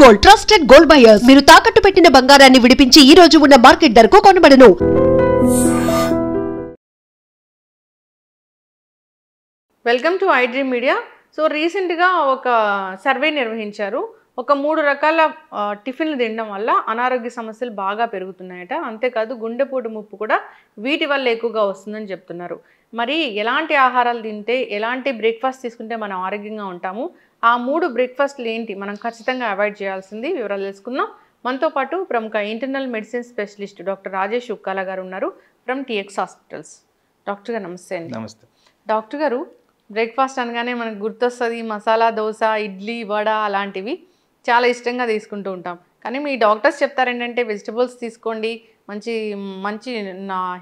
Gold trusted gold buyers. మీరు తాకట్టు పెట్టిన బంగారాన్ని విడిపించి ఈ రోజు ఉన్న మార్కెట్ ధరకు కొనబడును. Welcome to I Dream Media. So రీసెంట్గా ఒక సర్వే నిర్వహించారు. ఒక 3 రకాల టిఫిన్లు తినడం వల్ల అనారోగ్య సమస్యలు బాగా పెరుగుతున్నాయట. అంతేకాదు గుండెపోటు ముప్పు కూడా వీటి వల్ల ఎక్కువగా వస్తుందని చెప్తున్నారు. మరి ఎలాంటి ఆహారాలు తింటే, ఎలాంటి బ్రేక్ఫాస్ట్ తీసుకుంటే మనం ఆరోగ్యంగా ఉంటాము, ఆ 3 బ్రేక్ఫాస్ట్లు ఏంటి, మనం ఖచ్చితంగా అవాయిడ్ చేయాల్సింది వివరాలు తెలుసుకుందాం. మనతో పాటు ప్రముఖ internal medicine specialist doctor Rajesh Ukkala గారు ఉన్నారు ఫ్రమ్ టీఎక్స్ హాస్పిటల్స్. డాక్టర్ గారు నమస్తే అండి. నమస్తే డాక్టర్ గారు, బ్రేక్ఫాస్ట్ అనగానే మనకు గుర్తొస్తుంది మసాలా దోశ, ఇడ్లీ, వడ అలాంటివి చాలా ఇష్టంగా తీసుకుంటూ ఉంటాం. కానీ మీ డాక్టర్స్ చెప్తారు ఏంటంటే వెజిటబుల్స్ తీసుకోండి, మంచి మంచి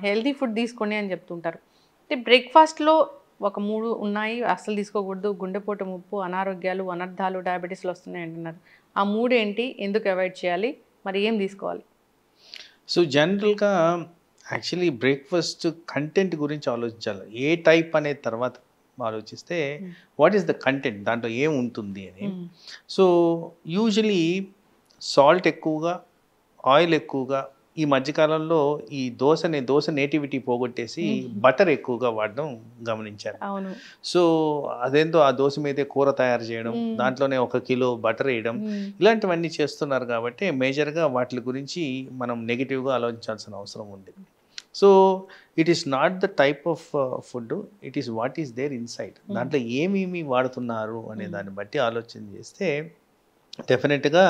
హెల్తీ ఫుడ్ తీసుకోండి అని చెప్తుంటారు. అంటే బ్రేక్ఫాస్ట్లో ఒక 3 ఉన్నాయి అసలు తీసుకోకూడదు, గుండెపోటు ముప్పు, అనారోగ్యాలు, అనర్థాలు, డయాబెటీస్లు వస్తున్నాయి అంటున్నారు. ఆ 3 ఏంటి, ఎందుకు అవాయిడ్ చేయాలి, మరి ఏం తీసుకోవాలి? సో జనరల్గా యాక్చువల్లీ బ్రేక్ఫాస్ట్ కంటెంట్ గురించి ఆలోచించాలి. ఏ టైప్ అనే తర్వాత ఆలోచిస్తే వాట్ ఈస్ ద కంటెంట్, దాంట్లో ఏం ఉంటుంది అని. సో యూజువలీ సాల్ట్ ఎక్కువగా, ఆయిల్ ఎక్కువగా, ఈ మధ్యకాలంలో ఈ దోశ నేటివిటీ పోగొట్టేసి బటర్ ఎక్కువగా వాడడం గమనించారు. సో అదేంతో ఆ దోశ మీదే కూర తయారు చేయడం, దాంట్లోనే 1 కిలో బటర్ వేయడం, ఇలాంటివన్నీ చేస్తున్నారు. కాబట్టి మేజర్గా వాటి గురించి మనం నెగిటివ్గా ఆలోచించాల్సిన అవసరం ఉంది. So it is not the type of food, it is what is there inside. దాంట్లో ఏమేమి వాడుతున్నారు అనే దాన్ని బట్టి ఆలోచన చేస్తే డెఫినెట్గా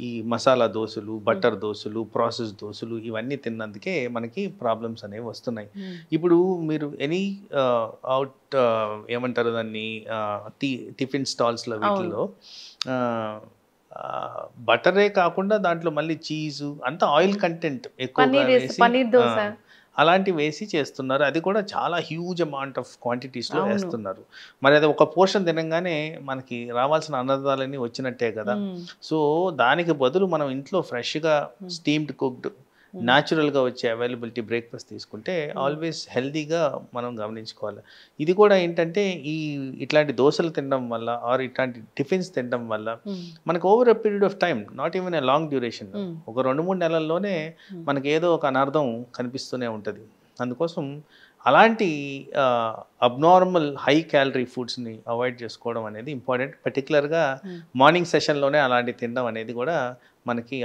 ఈ మసాలా దోశలు, బటర్ దోశలు, ప్రాసెస్ దోశలు ఇవన్నీ తిన్నందుకే మనకి ప్రాబ్లమ్స్ అనేవి వస్తున్నాయి. ఇప్పుడు మీరు ఎనీ అవుట్ ఏమంటారు దాన్ని, టిఫిన్ స్టాల్స్లో వీటిల్లో బటరే కాకుండా దాంట్లో మళ్ళీ చీజు అంతా ఆయిల్ కంటెంట్ ఎక్కువగా వేసి అలాంటివి వేసి చేస్తున్నారు. అది కూడా చాలా హ్యూజ్ అమౌంట్ ఆఫ్ క్వాంటిటీస్లో వేస్తున్నారు. మరి అది ఒక పోర్షన్ తినగానే మనకి రావాల్సిన అనర్థాలన్నీ వచ్చినట్టే కదా. సో దానికి బదులు మనం ఇంట్లో ఫ్రెష్గా స్టీమ్డ్ కుక్డ్ న్యాచురల్గా వచ్చే అవైలబిలిటీ బ్రేక్ఫాస్ట్ తీసుకుంటే ఆల్వేస్ హెల్తీగా మనం గమనించుకోవాలి. ఇది కూడా ఏంటంటే ఇట్లాంటి దోశలు తినడం వల్ల ఆర్ ఇట్లాంటి టిఫిన్స్ తినడం వల్ల మనకు over a period of time, not even a long duration, ఒక 2-3 నెలల్లోనే మనకి ఏదో ఒక అనార్థం కనిపిస్తూనే ఉంటుంది. అందుకోసం అలాంటి అబ్నార్మల్ హై క్యాలరీ ఫుడ్స్ని అవాయిడ్ చేసుకోవడం అనేది ఇంపార్టెంట్. పర్టికులర్గా మార్నింగ్ సెషన్లోనే అలాంటి తినడం అనేది కూడా మనకి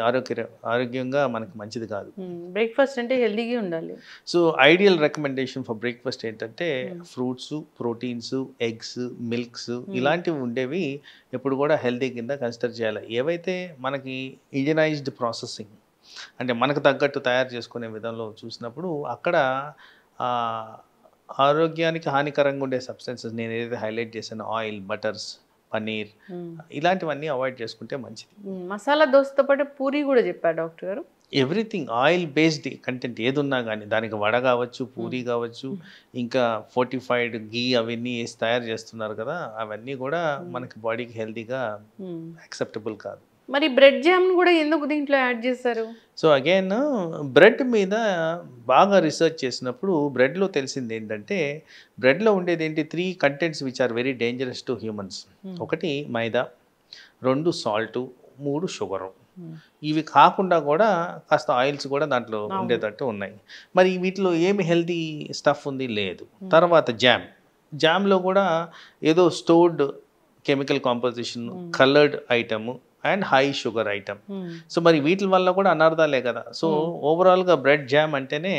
ఆరోగ్యంగా మనకి మంచిది కాదు. బ్రేక్ఫాస్ట్ అంటే హెల్తీగా ఉండాలి. So ideal recommendation for breakfast ఏంటంటే ఫ్రూట్స్, ప్రోటీన్స్, ఎగ్స్, మిల్క్స్ ఇలాంటివి ఉండేవి ఎప్పుడు కూడా హెల్తీ కింద కన్సిడర్ చేయాలి. ఏవైతే మనకి ఇంజనైజ్డ్ ప్రాసెసింగ్ అంటే మనకు తగ్గట్టు తయారు చేసుకునే విధంలో చూసినప్పుడు అక్కడ ఆరోగ్యానికి హానికరంగా ఉండే సబ్స్టెన్సెస్ నేను ఏదైతే హైలైట్ చేశానో ఆయిల్, బటర్స్, పన్నీర్ ఇలాంటివన్నీ అవాయిడ్ చేసుకుంటే మంచిది. మసాలా దోశతో పాటు పూరి కూడా చెప్పారు డాక్టర్ గారు. ఎవ్రీథింగ్ ఆయిల్ బేస్డ్ కంటెంట్ ఏది ఉన్నా కానీ దానికి వడ కావచ్చు, పూరి కావచ్చు, ఇంకా ఫోర్టిఫైడ్ గీ అవన్నీ వేసి తయారు చేస్తున్నారు కదా, అవన్నీ కూడా మనకి బాడీకి హెల్తీగా యాక్సెప్టబుల్ కాదు. మరి బ్రెడ్ జామ్ కూడా ఎందుకు దీంట్లో యాడ్ చేశారు? సో అగైన్ బ్రెడ్ మీద బాగా రీసెర్చ్ చేసినప్పుడు బ్రెడ్లో తెలిసింది ఏంటంటే బ్రెడ్లో ఉండేది ఏంటి, 3 contents which are very dangerous to humans. 1 maida, 2 salt, 3 sugar. ఇవి కాకుండా కూడా కాస్త ఆయిల్స్ కూడా దాంట్లో ఉండేటట్టు ఉన్నాయి. మరి వీటిలో ఏమి హెల్తీ స్టఫ్ ఉంది? లేదు. తర్వాత జామ్లో కూడా ఏదో stored chemical composition, coloured item and high sugar item. So మరి వీటి వల్ల కూడా అనర్థాలే కదా. సో ఓవరాల్గా బ్రెడ్ జామ్ అంటేనే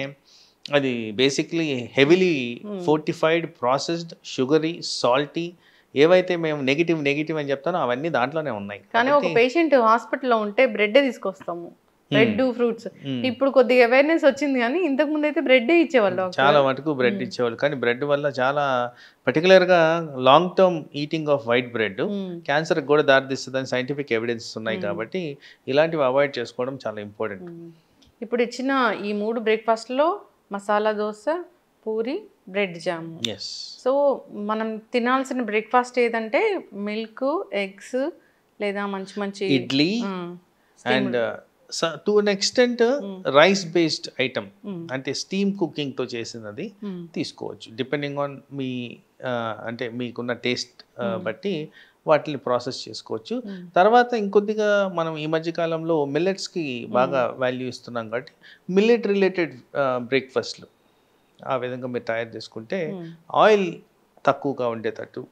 అది basically heavily fortified, processed, sugary, salty, ఏవైతే మేము నెగిటివ్ అని చెప్తానో అవన్నీ దాంట్లోనే ఉన్నాయి. కానీ ఒక పేషెంట్ హాస్పిటల్లో ఉంటే బ్రెడ్ తీసుకొస్తాము, బ్రెడ్, ఫ్రూట్స్. ఇప్పుడు కొద్దిగా అవేర్నెస్ వచ్చింది, కానీ ఇంతకు ముందు అయితే బ్రెడ్ ఇచ్చేవాళ్ళు, చాలా మటుకు బ్రెడ్ ఇచ్చేవాళ్ళు. కానీ బ్రెడ్ వల్ల చాలా పర్టికులర్గా long term eating off white bread క్యాన్సర్కి కూడా దారితీస్తుందని సైంటిఫిక్ ఎవిడెన్స్ ఉన్నాయి. కాబట్టి ఇలాంటివి అవాయిడ్ చేసుకోవడం చాలా ఇంపార్టెంట్. ఇప్పుడు ఇచ్చిన ఈ 3 బ్రేక్ఫాస్ట్లో masala dosa, puri, bread jam. So మనం తినాల్సిన బ్రేక్ఫాస్ట్ ఏదంటే మిల్క్, ఎగ్స్ లేదా మంచి idli and to an extent rice based item అంటే స్టీమ్ కుకింగ్తో చేసినది తీసుకోవచ్చు. డిపెండింగ్ ఆన్ మీ అంటే మీకున్న టేస్ట్ బట్టి వాటిని ప్రాసెస్ చేసుకోవచ్చు. తర్వాత ఇంకొద్దిగా మనం ఈ మధ్య కాలంలో మిల్లెట్స్కి బాగా వాల్యూ ఇస్తున్నాం కాబట్టి మిల్లెట్ రిలేటెడ్ బ్రేక్ఫాస్ట్లు ఆ విధంగా మీరు తయారు చేసుకుంటే ఆయిల్ తక్కువగా ఉండేటట్టు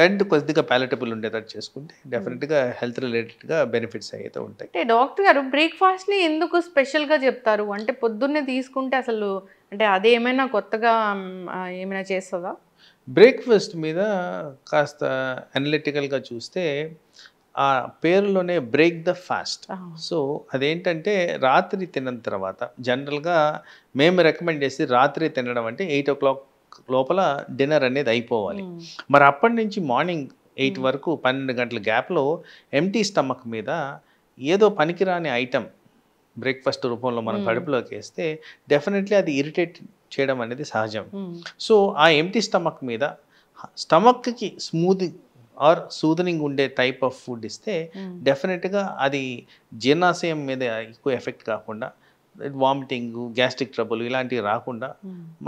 అండ్ కొద్దిగా ప్యాలెటబుల్ ఉండేటట్టు చేసుకుంటే డెఫినెట్గా హెల్త్ రిలేటెడ్గా బెనిఫిట్స్ అయితే ఉంటాయి. అంటే డాక్టర్ గారు బ్రేక్ఫాస్ట్ని ఎందుకు స్పెషల్గా చెప్తారు? అంటే పొద్దున్నే తీసుకుంటే అసలు అంటే అదేమైనా కొత్తగా ఏమైనా చేస్తుందా? బ్రేక్ఫాస్ట్ మీద కాస్త అనలిటికల్గా చూస్తే ఆ పేరులోనే బ్రేక్ ద ఫాస్ట్. సో అదేంటంటే రాత్రి తిన్న తర్వాత జనరల్గా మేము రికమెండ్ చేసి రాత్రి తినడం అంటే 8 o'clock లోపల డిన్నర్ అనేది అయిపోవాలి. మరి అప్పటి నుంచి మార్నింగ్ 8 వరకు 12 గంటల గ్యాప్లో ఎంటీ స్టమక్ మీద ఏదో పనికిరాని ఐటమ్ బ్రేక్ఫాస్ట్ రూపంలో మనం కడుపులోకి వేస్తే డెఫినెట్లీ అది ఇరిటేట్ చేయడం అనేది సహజం. సో ఆ ఎంటీ స్టమక్ మీద స్టమక్కి స్మూదింగ్ ఆర్ సూదనింగ్ ఉండే టైప్ ఆఫ్ ఫుడ్ ఇస్తే డెఫినెట్గా అది జీర్ణాశయం మీద ఎక్కువ ఎఫెక్ట్ కాకుండా వామిటింగ్ గ్యాస్ట్రిక్ ట్రబుల్ ఇలాంటివి రాకుండా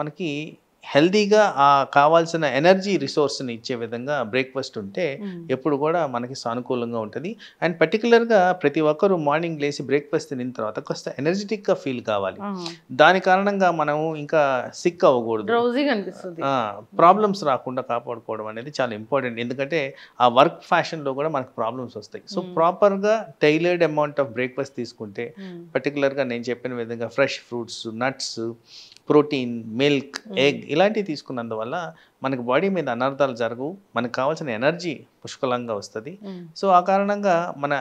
మనకి హెల్దీగా ఆ కావాల్సిన ఎనర్జీ రిసోర్స్ని ఇచ్చే విధంగా బ్రేక్ఫాస్ట్ ఉంటే ఎప్పుడు కూడా మనకి సానుకూలంగా ఉంటుంది. అండ్ పర్టికులర్గా ప్రతి ఒక్కరూ మార్నింగ్ లేచి బ్రేక్ఫాస్ట్ తిన్న తర్వాత కాస్త ఎనర్జెటిక్గా ఫీల్ కావాలి. దాని కారణంగా మనం ఇంకా సిక్ అవ్వకూడదు, ప్రాబ్లమ్స్ రాకుండా కాపాడుకోవడం అనేది చాలా ఇంపార్టెంట్. ఎందుకంటే ఆ వర్క్ ఫ్యాషన్లో కూడా మనకు ప్రాబ్లమ్స్ వస్తాయి. సో ప్రాపర్గా టైలర్డ్ అమౌంట్ ఆఫ్ బ్రేక్ఫాస్ట్ తీసుకుంటే పర్టికులర్గా నేను చెప్పిన విధంగా fresh fruits, nuts, protein, milk, egg ఇలాంటివి తీసుకున్నందువల్ల మనకి బాడీ మీద అనర్థాలు జరగవు, మనకు కావాల్సిన ఎనర్జీ పుష్కలంగా వస్తుంది. సో ఆ కారణంగా మన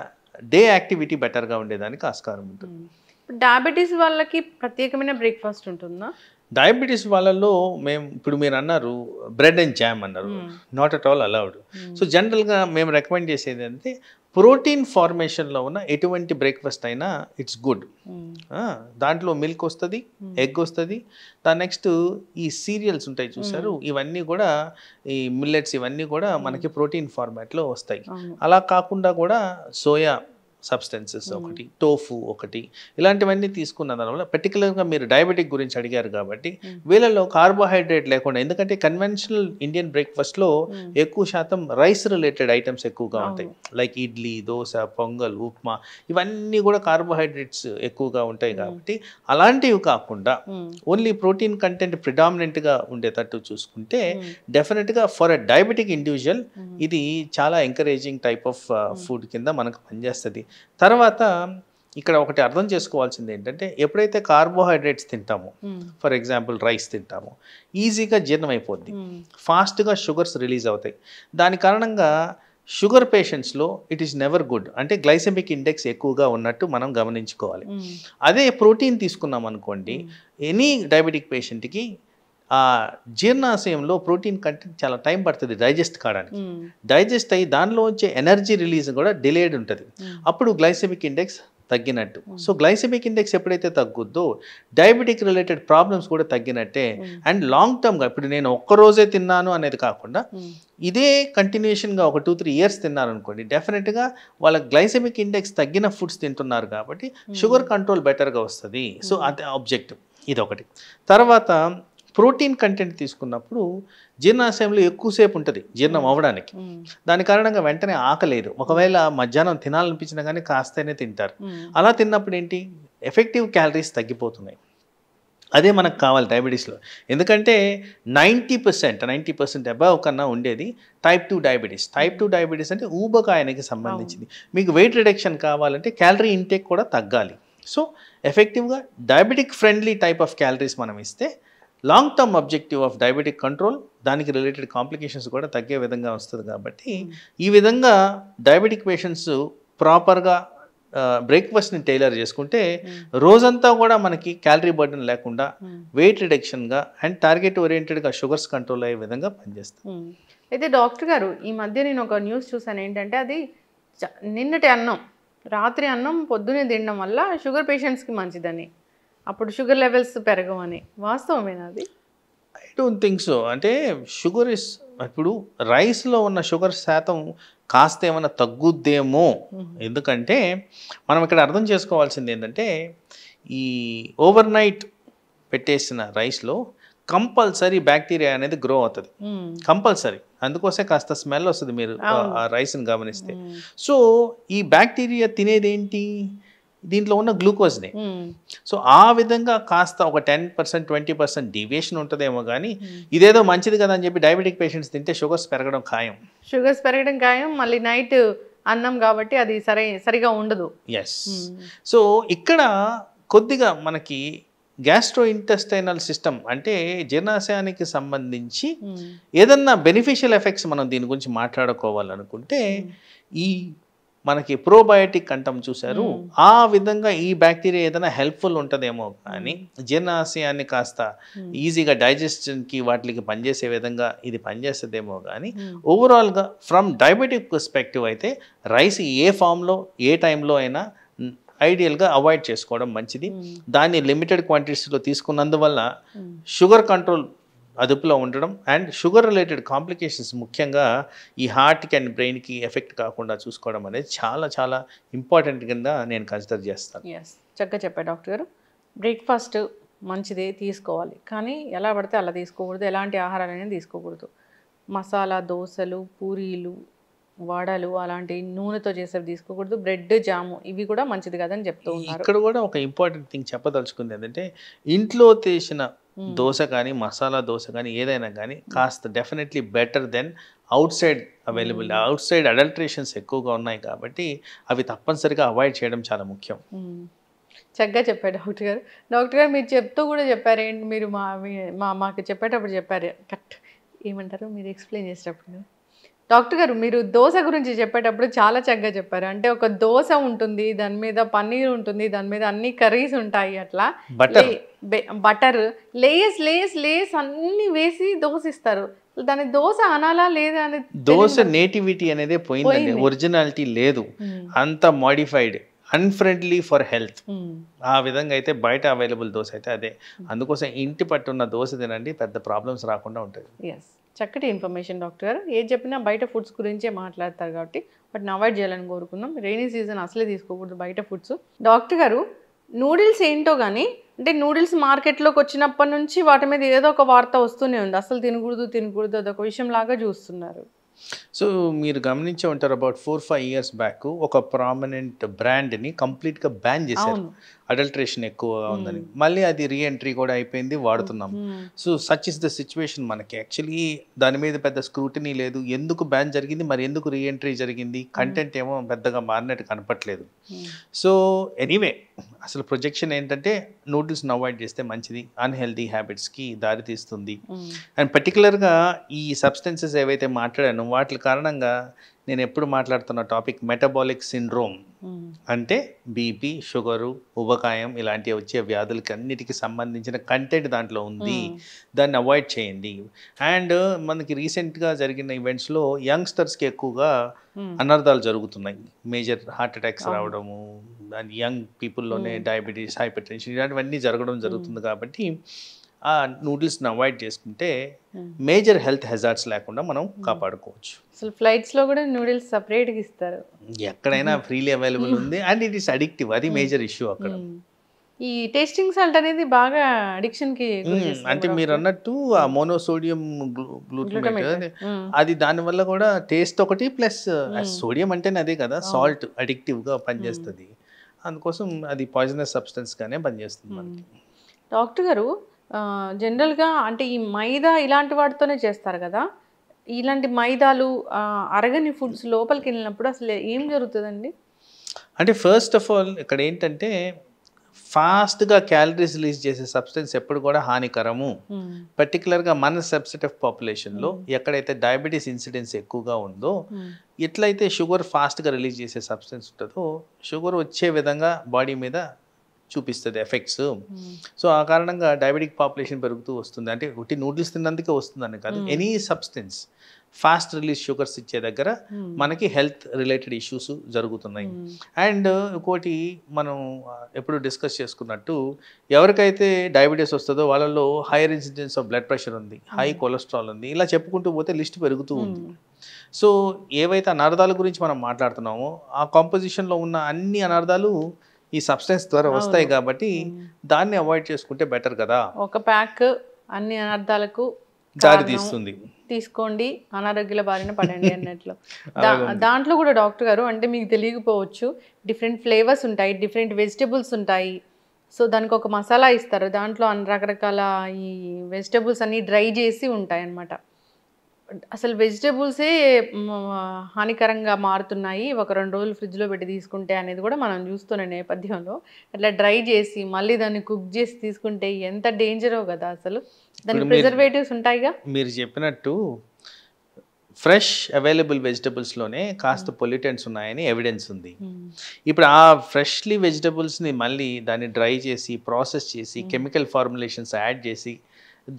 డే యాక్టివిటీ బెటర్గా ఉండేదానికి ఆస్కారం ఉంటుంది. డయాబెటీస్ వాళ్ళకి ప్రత్యేకమైన బ్రేక్ఫాస్ట్ ఉంటుందా? డయాబెటీస్ వాళ్ళల్లో మేము ఇప్పుడు మీరు అన్నారు బ్రెడ్ అండ్ జామ్ అన్నారు, not at all allowed. So జనరల్గా మేము రికమెండ్ చేసేది అంటే ప్రోటీన్ ఫార్మేషన్లో ఉన్న ఎటువంటి బ్రేక్ఫాస్ట్ అయినా ఇట్స్ గుడ్. దాంట్లో మిల్క్ వస్తుంది, ఎగ్ వస్తుంది, దాని నెక్స్ట్ ఈ సీరియల్స్ ఉంటాయి చూసారు, ఇవన్నీ కూడా ఈ మిల్లెట్స్ ఇవన్నీ కూడా మనకి ప్రోటీన్ ఫార్మాట్లో వస్తాయి. అలా కాకుండా కూడా సోయా సబ్స్టెన్సెస్ ఒకటి, టోఫు ఒకటి, ఇలాంటివన్నీ తీసుకున్న దానివల్ల పర్టికులర్గా మీరు డయాబెటిక్ గురించి అడిగారు కాబట్టి వీళ్ళలో కార్బోహైడ్రేట్ లేకుండా, ఎందుకంటే కన్వెన్షనల్ ఇండియన్ బ్రేక్ఫాస్ట్లో ఎక్కువ శాతం రైస్ రిలేటెడ్ ఐటమ్స్ ఎక్కువగా ఉంటాయి, లైక్ ఇడ్లీ, దోశ, పొంగల్, ఉప్మా, ఇవన్నీ కూడా కార్బోహైడ్రేట్స్ ఎక్కువగా ఉంటాయి. కాబట్టి అలాంటివి కాకుండా ఓన్లీ ప్రోటీన్ కంటెంట్ ప్రిడామినెంట్గా ఉండేటట్టు చూసుకుంటే డెఫినెట్గా ఫర్ ఎ డయాబెటిక్ ఇండివిజువల్ ఇది చాలా ఎంకరేజింగ్ టైప్ ఆఫ్ ఫుడ్ కింద మనకు పనిచేస్తుంది. తర్వాత ఇక్కడ ఒకటి అర్థం చేసుకోవాల్సింది ఏంటంటే ఎప్పుడైతే కార్బోహైడ్రేట్స్ తింటామో, ఫర్ ఎగ్జాంపుల్ రైస్ తింటామో, ఈజీగా జీర్ణం అయిపోద్ది, ఫాస్ట్గా షుగర్స్ రిలీజ్ అవుతాయి. దాని కారణంగా షుగర్ పేషెంట్స్లో ఇట్ ఈస్ నెవర్ గుడ్, అంటే గ్లైసెమిక్ ఇండెక్స్ ఎక్కువగా ఉన్నట్టు మనం గమనించుకోవాలి. అదే ప్రోటీన్ తీసుకున్నాం అనుకోండి, ఎనీ డయాబెటిక్ పేషెంట్కి ఆ జీర్ణాశయంలో ప్రోటీన్ కంటెంట్ చాలా టైం పడుతుంది డైజెస్ట్ కావడానికి. డైజెస్ట్ అయ్యి దానిలో వచ్చే ఎనర్జీ రిలీజ్ కూడా డిలేడ్ ఉంటుంది, అప్పుడు గ్లైసెమిక్ ఇండెక్స్ తగ్గినట్టు. సో గ్లైసెమిక్ ఇండెక్స్ ఎప్పుడైతే తగ్గుద్దో డయాబెటిక్ రిలేటెడ్ ప్రాబ్లమ్స్ కూడా తగ్గినట్టే. అండ్ లాంగ్ టర్మ్గా ఇప్పుడు నేను ఒక్కరోజే తిన్నాను అనేది కాకుండా ఇదే కంటిన్యూషన్గా ఒక 2-3 years తిన్నారు అనుకోండి, డెఫినెట్గా వాళ్ళ గ్లైసెమిక్ ఇండెక్స్ తగ్గిన ఫుడ్స్ తింటున్నారు కాబట్టి షుగర్ కంట్రోల్ బెటర్గా వస్తుంది. సో అదే ఆబ్జెక్టివ్, ఇదొకటి. తర్వాత ప్రోటీన్ కంటెంట్ తీసుకున్నప్పుడు జీర్ణాశయంలో ఎక్కువసేపు ఉంటుంది జీర్ణం అవ్వడానికి, దాని కారణంగా వెంటనే ఆకలేదు. ఒకవేళ మధ్యాహ్నం తినాలనిపించినా కానీ కాస్తనే తింటారు. అలా తిన్నప్పుడు ఏంటి, ఎఫెక్టివ్ క్యాలరీస్ తగ్గిపోతున్నాయి. అదే మనకు కావాలి డయాబెటీస్లో. ఎందుకంటే 90% అబవ్ కన్నా ఉండేది టైప్ 2 డయాబెటీస్. టైప్ 2 డయాబెటీస్ అంటే ఊబకాయానికి సంబంధించింది. మీకు వెయిట్ రిడక్షన్ కావాలంటే క్యాలరీ ఇంటేక్ కూడా తగ్గాలి. సో ఎఫెక్టివ్గా diabetic friendly type of calories మనం ఇస్తే long term objective of diabetic control, దానికి రిలేటెడ్ కాంప్లికేషన్స్ కూడా తగ్గే విధంగా వస్తుంది. కాబట్టి ఈ విధంగా డయాబెటిక్ పేషెంట్స్ ప్రాపర్గా బ్రేక్ఫాస్ట్ని టైలర్ చేసుకుంటే రోజంతా కూడా మనకి క్యాలరీ బర్డెన్ లేకుండా వెయిట్ రిడక్షన్గా అండ్ టార్గెట్ ఓరియంటెడ్గా షుగర్స్ కంట్రోల్ అయ్యే విధంగా పనిచేస్తుంది. అయితే డాక్టర్ గారు ఈ మధ్య నేను ఒక న్యూస్ చూసాను, ఏంటంటే అది నిన్నటి అన్నం రాత్రి అన్నం పొద్దునే తినడం వల్ల షుగర్ పేషెంట్స్కి మంచిదని, అప్పుడు షుగర్ లెవెల్స్ పెరగవని, వాస్తవమేనా అది? I don't think so. అంటే షుగర్ ఇస్, ఇప్పుడు రైస్లో ఉన్న షుగర్ శాతం కాస్త ఏమైనా తగ్గుద్దేమో. ఎందుకంటే మనం ఇక్కడ అర్థం చేసుకోవాల్సింది ఏంటంటే ఈ ఓవర్ నైట్ పెట్టేసిన రైస్లో కంపల్సరీ బ్యాక్టీరియా అనేది గ్రో అవుతుంది, కంపల్సరీ. అందుకోసమే కాస్త స్మెల్ వస్తుంది మీరు ఆ రైస్ని గమనిస్తే. సో ఈ బ్యాక్టీరియా తినేది ఏంటి, దీంట్లో ఉన్న గ్లూకోజ్ని. సో ఆ విధంగా కాస్త ఒక 10% 20% డీవియేషన్ ఉంటుందేమో, కానీ ఇదేదో మంచిది కదా అని చెప్పి డయాబెటిక్ పేషెంట్స్ తింటే షుగర్స్ పెరగడం ఖాయం. షుగర్స్ పెరగడం ఖాయం. మళ్ళీ నైట్ అన్నం కాబట్టి అది సరిగా ఉండదు. ఎస్. సో ఇక్కడ కొద్దిగా మనకి గ్యాస్ట్రో ఇంటెస్టైనల్ సిస్టమ్ అంటే జీర్ణాశయానికి సంబంధించి ఏదన్నా బెనిఫిషియల్ ఎఫెక్ట్స్ మనం దీని గురించి మాట్లాడుకోవాలనుకుంటే ఈ మనకి ప్రోబయోటిక్ అంటాం చూసారు, ఆ విధంగా ఈ బ్యాక్టీరియా ఏదైనా హెల్ప్ఫుల్ ఉంటుందేమో, కానీ జీర్ణాశయాన్ని కాస్త ఈజీగా డైజెషన్కి వాటికి పనిచేసే విధంగా ఇది పనిచేస్తుందేమో, కానీ ఓవరాల్గా ఫ్రమ్ డయాబెటిక్ పర్స్పెక్టివ్ అయితే రైస్ ఏ ఫామ్లో ఏ టైంలో అయినా ఐడియల్గా అవాయిడ్ చేసుకోవడం మంచిది. దాన్ని లిమిటెడ్ క్వాంటిటీస్లో తీసుకున్నందువల్ల షుగర్ కంట్రోల్ అదుపులో ఉండడం అండ్ షుగర్ రిలేటెడ్ కాంప్లికేషన్స్ ముఖ్యంగా ఈ హార్ట్కి అండ్ బ్రెయిన్కి ఎఫెక్ట్ కాకుండా చూసుకోవడం అనేది చాలా చాలా ఇంపార్టెంట్ కింద నేను కన్సిడర్ చేస్తాను. ఎస్, చక్కగా చెప్పారు డాక్టర్ గారు. బ్రేక్ఫాస్ట్ మంచిదే, తీసుకోవాలి, కానీ ఎలా పడితే అలా తీసుకోకూడదు, ఎలాంటి ఆహారాలు అనేది తీసుకోకూడదు. మసాలా దోశలు, పూరీలు, వడలు అలాంటి నూనెతో చేసేవి తీసుకోకూడదు. బ్రెడ్, జాము ఇవి కూడా మంచిది కాదని చెప్తూ ఉన్నారు. ఇక్కడ కూడా ఒక ఇంపార్టెంట్ థింగ్ చెప్పదలుచుకుంది ఏంటంటే ఇంట్లో చేసిన దోశ కానీ మసాలా దోశ కానీ ఏదైనా కానీ కాస్త definitely better than outside available. Outside adulterations ఎక్కువగా ఉన్నాయి కాబట్టి అవి తప్పనిసరిగా అవాయిడ్ చేయడం చాలా ముఖ్యం. చక్కగా చెప్పారు డాక్టర్ గారు. డాక్టర్ గారు మీరు చెప్తూ కూడా చెప్పారు ఏంటి, మీరు మాకు చెప్పేటప్పుడు చెప్పారు, కరెక్ట్ ఏమంటారు మీరు ఎక్స్ప్లెయిన్ చేసేటప్పుడు. డాక్టర్ గారు మీరు దోశ గురించి చెప్పేటప్పుడు చాలా చక్కగా చెప్పారు. అంటే ఒక దోశ ఉంటుంది, దాని మీద పన్నీర్ ఉంటుంది, దాని మీద అన్ని కర్రీస్ ఉంటాయి, అట్లా బటర్ లేస్ లేస్ లేస్ అన్ని వేసి దోశ ఇస్తారు. దాని దోశ అనాలా లేదా అనేది దోశ నేటివిటీ అనేది పోయిందండి, ఒరిజినాలిటీ లేదు, అంత మాడిఫైడ్, అన్ఫ్రెండ్లీ ఫర్ హెల్త్. ఆ విధంగా అయితే బయట అవైలబుల్ దోశ అయితే అదే. అందుకోసం ఇంటి పట్టున్న దోశ తినండి, పెద్ద ప్రాబ్లమ్స్ రాకుండా ఉంటుంది. ఎస్, చక్కటి ఇన్ఫర్మేషన్ డాక్టర్ గారు. ఏది చెప్పినా బయట ఫుడ్స్ గురించే మాట్లాడతారు కాబట్టి వాటిని అవాయిడ్ చేయాలని కోరుకుందాం. రైనీ సీజన్ అసలే తీసుకోకూడదు బయట ఫుడ్స్. డాక్టర్ గారు నూడిల్స్ ఏంటో కానీ, అంటే నూడిల్స్ మార్కెట్లోకి వచ్చినప్పటి నుంచి వాటి మీద ఏదో ఒక వార్త వస్తూనే ఉంది, అసలు తినకూడదు అదొక విషయం లాగా చూస్తున్నారు. సో మీరు గమనించే ఉంటారు, అబౌట్ 4-5 years బ్యాక్ ఒక ప్రామినెంట్ బ్రాండ్ని కంప్లీట్గా బ్యాన్ చేశారు, అడల్ట్రేషన్ ఎక్కువగా ఉందని. మళ్ళీ అది రీఎంట్రీ కూడా అయిపోయింది, వాడుతున్నాం. So such is the situation. మనకి యాక్చువల్లీ దాని మీద పెద్ద స్క్రూటినీ లేదు, ఎందుకు బ్యాన్ జరిగింది, మరి ఎందుకు రీఎంట్రీ జరిగింది, కంటెంట్ ఏమో పెద్దగా మారినట్టు కనపట్లేదు. సో ఎనీవే అసలు ప్రొజెక్షన్ ఏంటంటే నూడిల్స్ని అవాయిడ్ చేస్తే మంచిది, అన్హెల్దీ హ్యాబిట్స్కి దారి తీస్తుంది. అండ్ పర్టికులర్గా ఈ సబ్స్టెన్సెస్ ఏవైతే మాట్లాడానో వాటి కారణంగా నేను ఎప్పుడు మాట్లాడుతున్న టాపిక్ మెటబాలిక్ సిండ్రోమ్, అంటే బీపీ, షుగరు, ఉబకాయం ఇలాంటివి వచ్చే వ్యాధులకి అన్నిటికీ సంబంధించిన కంటెంట్ దాంట్లో ఉంది, దాన్ని అవాయిడ్ చేయండి. అండ్ మనకి రీసెంట్గా జరిగిన ఈవెంట్స్లో యంగ్స్టర్స్కి ఎక్కువగా అనర్థాలు జరుగుతున్నాయి, మేజర్ హార్ట్ అటాక్స్ రావడము, అండ్ యంగ్ పీపుల్లోనే డయాబెటీస్, హైపర్ టెన్షన్ ఇలాంటివన్నీ జరుగుతుంది. కాబట్టి ఆ నూడిల్స్ని అవాయిడ్ చేసుకుంటే మేజర్ హెల్త్ హెజార్డ్స్ లేకుండా మనం కాపాడుకోవచ్చు. అసలు ఫ్లైట్స్లో కూడా నూడిల్స్ సపరేట్గా ఇస్తారు, ఎక్కడైనా ఫ్రీలీ అవైలబుల్ ఉంది, అండ్ ఇట్ ఈస్ అడిక్టివ్, అది మేజర్ ఇష్యూ అక్కడ. ఈ టేస్టింగ్ సాల్ట్ అనేది బాగా అడిక్షన్కి, అంటే మీరు అన్నట్టు ఆ మోనోసోడియం గ్లూటమేట్ అది దానివల్ల కూడా టేస్ట్ ఒకటి ప్లస్ సోడియం అంటేనే అదే కదా, సాల్ట్ అడిక్టివ్గా పనిచేస్తుంది, అందుకోసం అది పాయిజనస్ సబ్స్టెన్స్గానే పనిచేస్తుంది మనకి. డాక్టర్ గారు జనరల్గా అంటే ఈ మైదా ఇలాంటి వాటితోనే చేస్తారు కదా, ఇలాంటి మైదాలు అరగని ఫుడ్స్ లోపలికి వెళ్ళినప్పుడు అసలు ఏం జరుగుతుందండి? అంటే ఫస్ట్ ఆఫ్ ఆల్ ఇక్కడ ఏంటంటే ఫాస్ట్గా క్యాలరీస్ రిలీజ్ చేసే సబ్స్టెన్స్ ఎప్పుడు కూడా హానికరము. పర్టికులర్గా మన సబ్సెట్ ఆఫ్ పాపులేషన్లో ఎక్కడైతే డయాబెటీస్ ఇన్సిడెన్స్ ఎక్కువగా ఉందో, ఎట్లయితే షుగర్ ఫాస్ట్గా రిలీజ్ చేసే సబ్స్టెన్స్ ఉంటుందో షుగర్ వచ్చే విధంగా బాడీ మీద చూపిస్తుంది ఎఫెక్ట్స్. సో ఆ కారణంగా డయాబెటిక్ పాపులేషన్ పెరుగుతూ వస్తుంది. అంటే ఒకటి నూడిల్స్ తిన్నందుకే వస్తుందని కాదు, any substance fast release sugars ఇచ్చే దగ్గర మనకి హెల్త్ రిలేటెడ్ ఇష్యూస్ జరుగుతున్నాయి. అండ్ ఇంకోటి మనం ఎప్పుడు డిస్కస్ చేసుకున్నట్టు ఎవరికైతే డయాబెటీస్ వస్తుందో వాళ్ళలో hire incidence of blood pressure ఉంది, హై కొలెస్ట్రాల్ ఉంది, ఇలా చెప్పుకుంటూ పోతే లిస్ట్ పెరుగుతూ ఉంది. సో ఏవైతే అనర్థాల గురించి మనం మాట్లాడుతున్నామో ఆ కాంపోజిషన్లో ఉన్న అన్ని అనర్థాలు ఈ సబ్స్టెన్స్ ద్వారా వస్తాయి కాబట్టి దాన్ని అవాయిడ్ చేసుకుంటే బెటర్ కదా. ఒక ప్యాక్ అన్ని అనర్థాలకు దారి తీస్తుంది. తీసుకోండి, అనారోగ్యాల బారిన పడండి అన్నట్లు. దాంట్లో కూడా డాక్టర్ గారు అంటే మీకు తెలియకపోవచ్చు, డిఫరెంట్ ఫ్లేవర్స్ ఉంటాయి, డిఫరెంట్ వెజిటబుల్స్ ఉంటాయి. సో దానికి ఒక మసాలా ఇస్తారు, దాంట్లో రకరకాల ఈ వెజిటబుల్స్ అన్నీ డ్రై చేసి ఉంటాయి అన్నమాట. అసలు వెజిటబుల్సే హానికరంగా మారుతున్నాయి ఒక 2 రోజులు ఫ్రిడ్జ్లో పెట్టి తీసుకుంటే అనేది కూడా మనం చూస్తున్న నేపథ్యంలో, అట్లా డ్రై చేసి మళ్ళీ దాన్ని కుక్ చేసి తీసుకుంటే ఎంత డేంజరో కదా. అసలు దానికి ప్రిజర్వేటివ్స్ ఉంటాయిగా. మీరు చెప్పినట్టు ఫ్రెష్ అవైలబుల్ వెజిటబుల్స్లోనే కాస్త పొల్యూటెంట్స్ ఉన్నాయని ఎవిడెన్స్ ఉంది. ఇప్పుడు ఆ ఫ్రెష్లీ వెజిటబుల్స్ని మళ్ళీ దాన్ని డ్రై చేసి ప్రాసెస్ చేసి కెమికల్ ఫార్ములేషన్స్ యాడ్ చేసి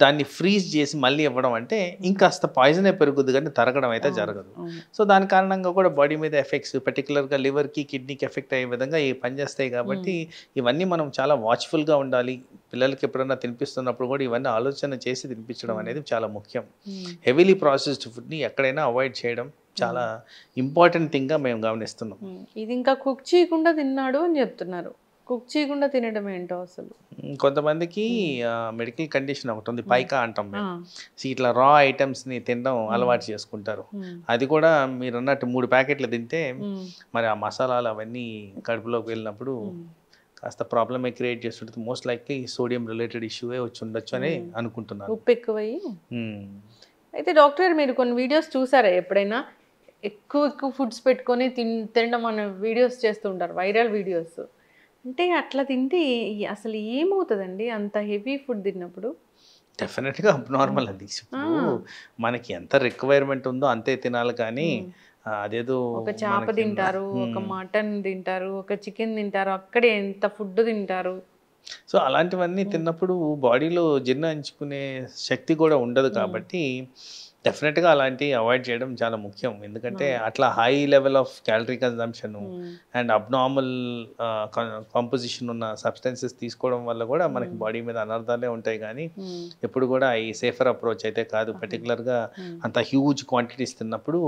దాన్ని ఫ్రీజ్ చేసి మళ్ళీ ఇవ్వడం అంటే ఇంకాస్త పాయిజనే పెరుగుద్ది కానీ తరగడం అయితే జరగదు. సో దాని కారణంగా కూడా బాడీ మీద ఎఫెక్ట్స్, పర్టికులర్గా లివర్కి కిడ్నీకి ఎఫెక్ట్ అయ్యే విధంగా ఇవి పనిచేస్తాయి. కాబట్టి ఇవన్నీ మనం చాలా వాచ్ఫుల్గా ఉండాలి. పిల్లలకి ఎప్పుడైనా తినిపిస్తున్నప్పుడు కూడా ఇవన్నీ ఆలోచన చేసి తినిపించడం అనేది చాలా ముఖ్యం. హెవీలీ ప్రాసెస్డ్ ఫుడ్ని ఎక్కడైనా అవాయిడ్ చేయడం చాలా ఇంపార్టెంట్ థింగ్గా మేము గమనిస్తున్నాం. ఇది ఇంకా కుక్ చేయకుండా తిన్నాడు అని చెప్తున్నారు. కుక్ చేయకుండా తినడం ఏంటో అసలు. కొంతమందికి మెడికల్ కండిషన్ ఒకటి ఉంది, పైకా అంటాం మేము. ఇట్లా రా ఐటమ్స్ని తినడం అలవాటు చేసుకుంటారు. అది కూడా మీరు అన్నట్టు 3 ప్యాకెట్లు తింటే మరి ఆ మసాలాలు అవన్నీ కడుపులోకి వెళ్ళినప్పుడు కాస్త ప్రాబ్లమే క్రియేట్ చేస్తుంటుంది. మోస్ట్ లైక్లీ సోడియం రిలేటెడ్ ఇష్యూవే వచ్చి ఉండొచ్చు అని అనుకుంటున్నాను. ఉప్పు ఎక్కువయ్యి. అయితే డాక్టర్ మీరు కొన్ని వీడియోస్ చూసారా ఎప్పుడైనా? ఎక్కువ ఫుడ్స్ పెట్టుకొని తినడం అనే వీడియోస్ చేస్తూ ఉంటారు, వైరల్ వీడియోస్. అంటే అట్లా తింటే అసలు ఏమవుతుందండి అంత హెవీ ఫుడ్ తిన్నప్పుడు? డెఫినెట్గా అబ్నార్మల్ అది. ఇప్పుడు మనకి ఎంత రిక్వైర్మెంట్ ఉందో అంతే తినాలి. కానీ అదేదో ఒక చేప తింటారు, ఒక మటన్ తింటారు, ఒక చికెన్ తింటారు, అక్కడే ఎంత ఫుడ్ తింటారు. సో అలాంటివన్నీ తిన్నప్పుడు బాడీలో జీర్ణించుకునే శక్తి కూడా ఉండదు. కాబట్టి డెఫినెట్గా అలాంటివి అవాయిడ్ చేయడం చాలా ముఖ్యం. ఎందుకంటే అట్లా high level of calorie consumption and abnormal composition ఉన్న సబ్స్టెన్సెస్ తీసుకోవడం వల్ల కూడా మనకి బాడీ మీద అనర్థాలే ఉంటాయి. కానీ ఎప్పుడు కూడా ఈ సేఫర్ అప్రోచ్ అయితే కాదు. పర్టికులర్గా అంత హ్యూజ్ క్వాంటిటీస్ తిన్నప్పుడు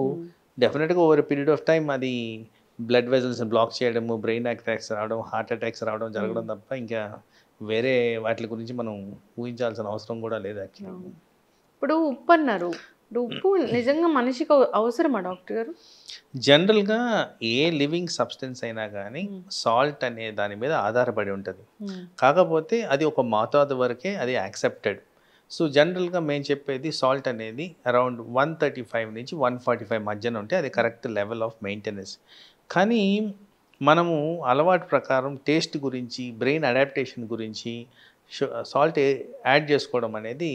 డెఫినెట్గా ఓవర్ పీరియడ్ ఆఫ్ టైం అది బ్లడ్ వెజల్స్ బ్లాక్ చేయడము, బ్రెయిన్ అటాక్స్ రావడం, హార్ట్ అటాక్స్ రావడం జరగడం తప్ప ఇంకా వేరే వాటి గురించి మనం ఊహించాల్సిన అవసరం కూడా లేదు యాక్చువల్లీ. ఇప్పుడు ఉప్పు అన్నారు, ఉప్పు నిజంగా మనిషికి అవసరమా డాక్టర్ గారు? జనరల్గా ఏ లివింగ్ సబ్స్టెన్స్ అయినా కానీ సాల్ట్ అనే దాని మీద ఆధారపడి ఉంటుంది. కాకపోతే అది ఒక మోతాదు వరకే అది యాక్సెప్టెడ్. సో జనరల్గా మేము చెప్పేది సాల్ట్ అనేది అరౌండ్ 135 నుంచి 145 మధ్యన ఉంటే అది కరెక్ట్ లెవెల్ ఆఫ్ మెయింటెనెన్స్. కానీ మనము అలవాటు ప్రకారం టేస్ట్ గురించి, బ్రెయిన్ అడాప్టేషన్ గురించి సాల్ట్ యాడ్ చేసుకోవడం అనేది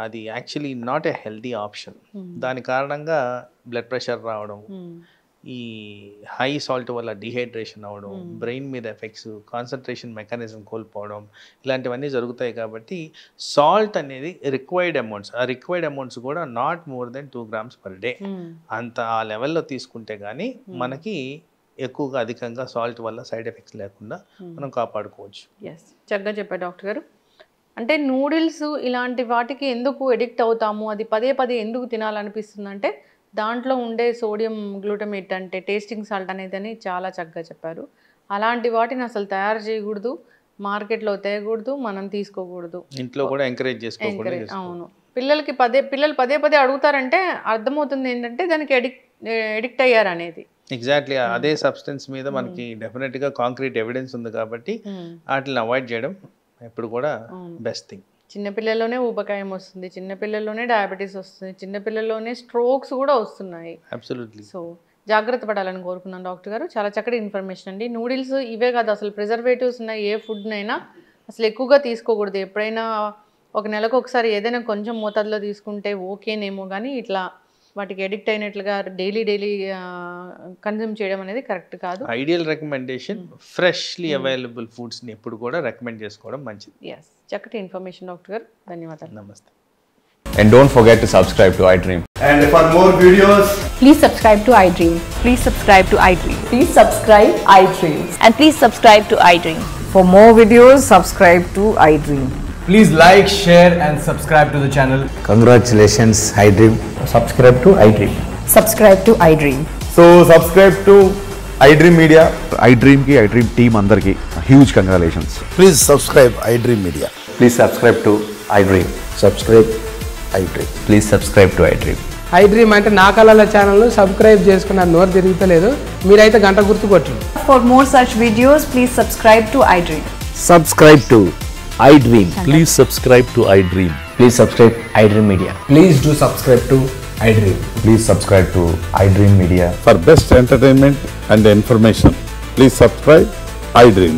అది actually not a healthy option. దాని కారణంగా బ్లడ్ ప్రెషర్ రావడం, ఈ హై సాల్ట్ వల్ల డిహైడ్రేషన్ అవ్వడం, బ్రెయిన్ మీద ఎఫెక్ట్స్, కాన్సన్ట్రేషన్ మెకానిజం కోల్పోవడం, ఇలాంటివన్నీ జరుగుతాయి. కాబట్టి సాల్ట్ అనేది రిక్వైర్డ్ అమౌంట్స్, ఆ రిక్వైర్డ్ అమౌంట్స్ కూడా not more than 2 grams per day. అంత ఆ లెవెల్లో తీసుకుంటే కానీ మనకి ఎక్కువగా అధికంగా సాల్ట్ వల్ల సైడ్ ఎఫెక్ట్స్ లేకుండా మనం కాపాడుకోవచ్చు. ఎస్, చక్కగా చెప్పారు డాక్టర్ గారు. అంటే నూడిల్స్ ఇలాంటి వాటికి ఎందుకు ఎడిక్ట్ అవుతాము, అది పదే పదే ఎందుకు తినాలనిపిస్తుంది అంటే దాంట్లో ఉండే సోడియం గ్లూటమేట్ అంటే టేస్టింగ్ సాల్ట్ అనేది అని చాలా చక్కగా చెప్పారు. అలాంటి వాటిని అసలు తయారు చేయకూడదు, మార్కెట్లో తేయకూడదు, మనం తీసుకోకూడదు, ఇంట్లో కూడా ఎంకరేజ్ చేసుకోకూడదు. అవును, పిల్లలు పదే పదే అడుగుతారంటే అర్థమవుతుంది ఏంటంటే దానికి ఎడిక్ట్ అయ్యారు అనేది. ఎగ్జాక్ట్లీ అదే సబ్స్టెన్స్ మీద మనకి డెఫినెట్గా కాంక్రీట్ ఎవిడెన్స్ ఉంది. కాబట్టి వాటిని అవాయిడ్ చేయడం ఎప్పుడు కూడా బెస్ట్ థింగ్. చిన్నపిల్లల్లోనే ఊబకాయం వస్తుంది, చిన్నపిల్లల్లోనే డయాబెటీస్ వస్తుంది, చిన్నపిల్లల్లోనే స్ట్రోక్స్ కూడా వస్తున్నాయి. అబ్సల్యూట్లీ. సో జాగ్రత్త పడాలని కోరుకున్నాను డాక్టర్ గారు. చాలా చక్కటి ఇన్ఫర్మేషన్ అండి. నూడిల్స్ ఇవే కాదు, అసలు ప్రిజర్వేటివ్స్ ఉన్న ఏ ఫుడ్నైనా అసలు ఎక్కువగా తీసుకోకూడదు. ఎప్పుడైనా ఒక నెలకు ఒకసారి ఏదైనా కొంచెం మోతాదులో తీసుకుంటే ఓకేనేమో, కానీ ఇట్లా వాటికి ఎడిక్ట్ అయినట్లుగా డైలీ కన్జ్యూమ్ చేయడం అనేది కరెక్ట్ కాదు. ఐడియల్ రికమెండేషన్ ఫ్రెష్లీ అవైలబుల్ ఫుడ్స్ని ఎప్పుడు కూడా రికమెండ్ చేసుకోవడం మంచిది. ఎస్, చక్కటి ఇన్ఫర్మేషన్ డాక్టర్ గారు, ధన్యవాదాలు. నమస్తే. And don't forget to subscribe to iDream. And for more videos, please subscribe to iDream. Please subscribe to iDream. Please subscribe iDream. And please subscribe to iDream. For more videos, subscribe to iDream. please like, share and subscribe to the channel. Congratulations, iDream. Subscribe to iDream. Subscribe to iDream. So subscribe to iDream Media. iDream ki iDream team andarki huge congratulations. Please subscribe iDream Media. Please subscribe to iDream. Subscribe iDream. Please subscribe to iDream. iDream అంటే నా కళల channel subscribe చేసుకున్న నోరు తిరుగుతలేదు, మీరైతే గంట గుర్తు కొట్టండి. For more such videos, please subscribe to iDream. Subscribe to iDream. Please subscribe to iDream. Please subscribe iDream Media. Please do subscribe to iDream. Please subscribe to iDream Media. For best entertainment and information, please subscribe iDream.